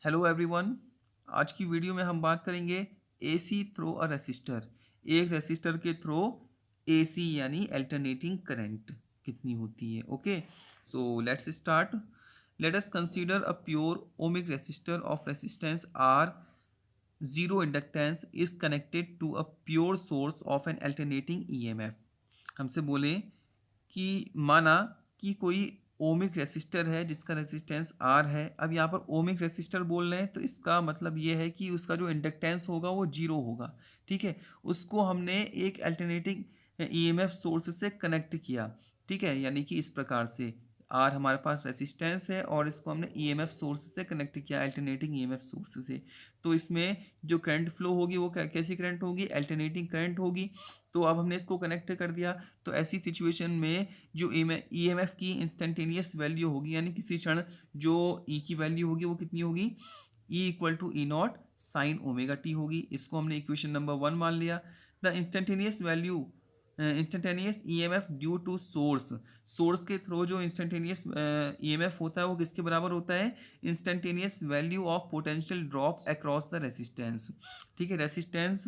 Hello everyone. आज की video में हम बात करेंगे एसी थ्रो अ रेसिस्टर। एक रेसिस्टर के थ्रो एसी यानी अल्टरनेटिंग करंट कितनी होती है। Okay, so let's start. Let us consider a pure ohmic resistor of resistance R, zero inductance is connected to a pure source of an alternating EMF. हमसे बोले कि माना कि कोई ओमिक रेसिस्टर है जिसका रेसिस्टेंस आर है। अब यहाँ पर ओमिक रेसिस्टर बोल रहे हैं तो इसका मतलब ये है कि उसका जो इंडक्टेंस होगा वो जीरो होगा। ठीक है, उसको हमने एक अल्टरनेटिंग ईएमएफ सोर्स से कनेक्ट किया। ठीक है, यानी कि इस प्रकार से आर हमारे पास रेसिस्टेंस है और इसको हमने ईएमएफ सोर्स से कनेक्ट किया, अल्टरनेटिंग ईएमएफ सोर्स से। तो इसमें जो करंट फ्लो होगी वो कैसी करंट होगी, अल्टरनेटिंग करंट होगी। तो अब हमने इसको कनेक्ट कर दिया। तो ऐसी सिचुएशन में जो ईएमएफ की इंस्टेंटेनियस वैल्यू होगी, यानी किसी क्षण जो ई की वैल्यू होगी वो कितनी होगी, E equal to E naught sine omega t होगी। इसको हमने इक्वेशन नंबर 1 मान लिया। The instantaneous value, instantaneous EMF due to source, source के थ्रू जो इंस्टेंटेनियस ईएमएफ होता है वो किसके बराबर होता है, instantaneous value of potential drop across the resistance. ठीक है, रेसिस्टेंस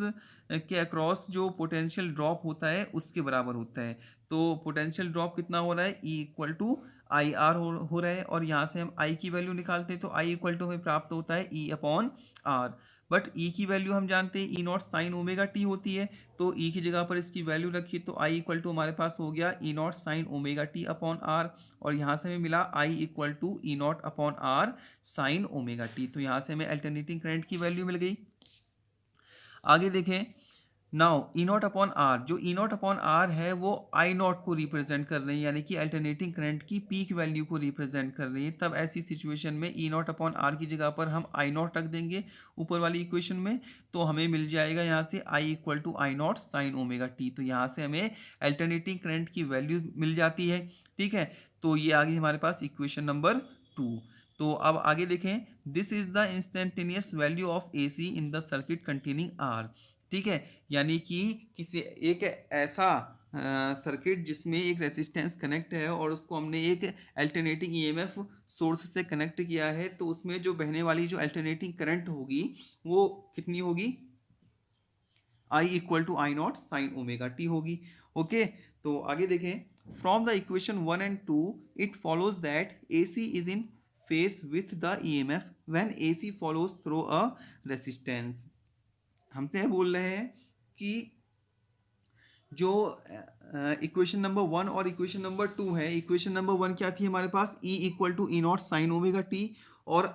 के अक्रॉस जो पोटेंशियल ड्रॉप होता है उसके बराबर होता है। तो पोटेंशियल ड्रॉप कितना हो रहा है, E equal to I R हो रहा है। और यहाँ से हम आई की वैल्यू निकालते हैं तो आई इक्वल टू हमें प्राप्त होता है ई अपॉन आर। बट ई की वैल्यू हम जानते हैं ई नॉट साइन ओमेगा टी होती है। तो ई की जगह पर इसकी वैल्यू रखी तो आई इक्वल टू हमारे पास हो गया E naught sine omega t upon R. और यहाँ से हमें मिला I equal to E naught upon R sine omega t. तो यहाँ से हमें अल्टरनेटिंग करंट की वैल्यू मिल गई। आगे देखें, now E naught upon R, जो ई नॉट अपॉन आर है वो आई नॉट को रिप्रेजेंट कर रही है, यानी कि अल्टरनेटिंग करंट की पीक वैल्यू को रिप्रेजेंट कर रही है। तब ऐसी सिचुएशन में ई नॉट अपॉन आर की जगह पर हम आई नॉट रख देंगे ऊपर वाली इक्वेशन में। तो हमें मिल जाएगा यहाँ से I equal to I naught sine omega t. तो यहाँ से हमें अल्टरनेटिंग करंट की वैल्यू मिल जाती है। ठीक है, तो ये आ गई हमारे पास इक्वेशन नंबर 2। तो अब आगे देखें, this is the instantaneous value of A C in the circuit containing R. ठीक है, यानी कि किसी एक ऐसा सर्किट जिसमें एक रेसिस्टेंस कनेक्ट है और उसको हमने एक अल्टरनेटिंग ईएमएफ सोर्स से कनेक्ट किया है, तो उसमें जो बहने वाली जो अल्टरनेटिंग करंट होगी वो कितनी होगी, I equal to I naught sine omega t होगी। ओके, तो आगे देखें, from the equation 1 and 2 it follows that A C is in phase with the E M F when A C follows through a resistance. हमसे बोल रहे हैं कि जो इक्वेशन नंबर 1 और इक्वेशन नंबर 2 है, इक्वेशन नंबर 1 क्या थी हमारे पास, E equal to E naught sine omega t. और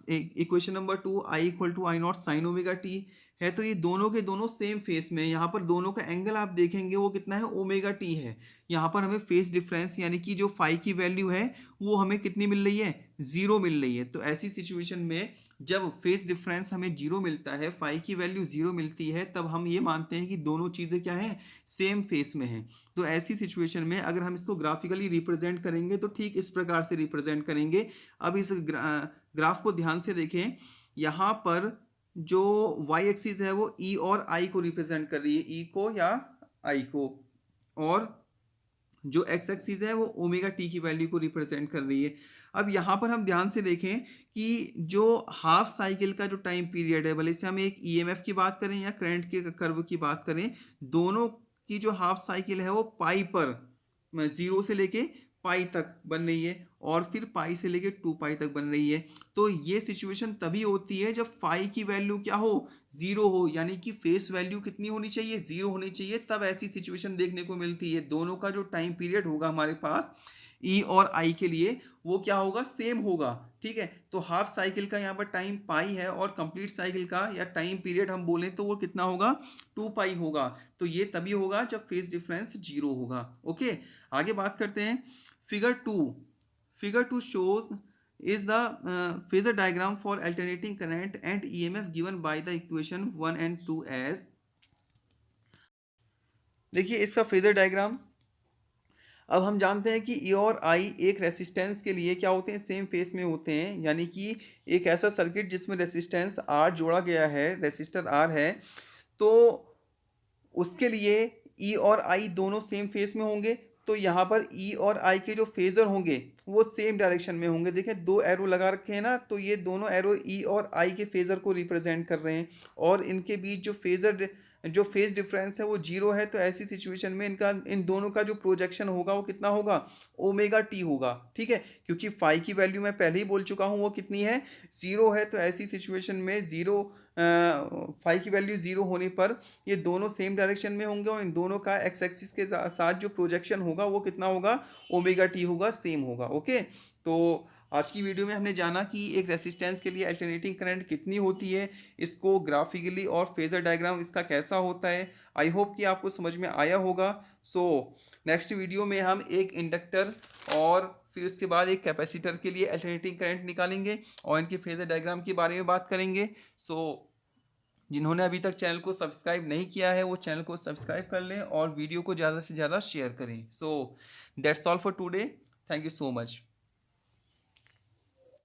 equation number 2 I equal to I naught sine omega t है। तो ये दोनों के दोनों सेम फेस में, यहाँ पर दोनों का एंगल आप देखेंगे वो कितना है, ओमेगा टी है। यहाँ पर हमें फेस डिफरेंस यानी कि जो फाई की वैल्यू है वो हमें कितनी मिल रही है, जीरो मिल रही है। तो ऐसी सिचुएशन में जब फेस डिफरेंस हमें जीरो मिलता है, फाई की वैल्यू जीरो मिलती है, तब हम ये मानते हैं कि दोनों चीज़ें क्या हैं, सेम फेस में हैं। तो ऐसी सिचुएशन में अगर हम इसको ग्राफिकली रिप्रेजेंट करेंगे तो ठीक इस प्रकार से रिप्रेजेंट करेंगे। अब इस ग्राफ को ध्यान से देखें, यहाँ पर जो वाई एक्सिस है वो ई और आई को रिप्रेजेंट कर रही है, ई को या आई को, और जो एक्स एक्सिस है वो ओमेगा टी की वैल्यू को रिप्रेजेंट कर रही है। अब यहाँ पर हम ध्यान से देखें कि जो हाफ साइकिल का जो टाइम पीरियड है, भले से हम एक ईएमएफ की बात करें या करंट के कर्व की बात करें, दोनों की जो हाफ साइकिल है वो पाई पर, जीरो से लेके पाई तक बन रही है और फिर पाई से लेके 2 पाई तक बन रही है। तो ये सिचुएशन तभी होती है जब फाई की वैल्यू क्या हो, जीरो हो, यानी कि फेस वैल्यू कितनी होनी चाहिए, जीरो होनी चाहिए। तब ऐसी सिचुएशन देखने को मिलती है। दोनों का जो टाइम पीरियड होगा हमारे पास ई और आई के लिए वो क्या होगा, सेम होगा। ठीक है, तो हाफ साइकिल का यहाँ पर टाइम पाई है और कंप्लीट साइकिल का या टाइम पीरियड हम बोलें तो वो कितना होगा, 2 पाई होगा। तो ये तभी होगा जब फेस डिफरेंस जीरो होगा। ओके, आगे बात करते हैं। Figure 2 shows is the phasor diagram for alternating current and EMF given by the equation 1 and 2 as। देखिए इसका फेजर डायग्राम। अब हम जानते हैं कि ई और आई एक रेसिस्टेंस के लिए क्या होते हैं, सेम फेस में होते हैं। यानी कि एक ऐसा सर्किट जिसमें रेसिस्टेंस आर जोड़ा गया है, रेसिस्टर आर है, तो उसके लिए ई और आई दोनों सेम फेस में होंगे। तो यहाँ पर ई और आई के जो फेजर होंगे वो सेम डायरेक्शन में होंगे। देखें 2 एरो लगा रखे हैं ना, तो ये दोनों एरो ई और आई के फेजर को रिप्रेजेंट कर रहे हैं और इनके बीच जो फेज डिफरेंस है वो 0 है। तो ऐसी सिचुएशन में इन दोनों का जो प्रोजेक्शन होगा वो कितना होगा, ओमेगा टी होगा। ठीक है, क्योंकि फाई की वैल्यू मैं पहले ही बोल चुका हूँ वो कितनी है, 0 है। तो ऐसी सिचुएशन में फाई की वैल्यू 0 होने पर ये दोनों सेम डायरेक्शन में होंगे और इन दोनों का एक्स एक्सिस के साथ जो प्रोजेक्शन होगा वो कितना होगा, ओमेगा टी होगा, सेम होगा। ओके, तो आज की वीडियो में हमने जाना कि एक रेसिस्टेंस के लिए अल्टरनेटिंग करंट कितनी होती है, इसको ग्राफिकली और फेजर डायग्राम इसका कैसा होता है। आई होप कि आपको समझ में आया होगा। सो नेक्स्ट वीडियो में हम एक इंडक्टर और फिर उसके बाद एक कैपेसिटर के लिए अल्टरनेटिंग करंट निकालेंगे और इनके फेजर डायग्राम के बारे में बात करेंगे। सो जिन्होंने अभी तक चैनल को सब्सक्राइब नहीं किया है वो चैनल को सब्सक्राइब कर लें और वीडियो को ज़्यादा से ज़्यादा शेयर करें। So that's all for today, thank you so much.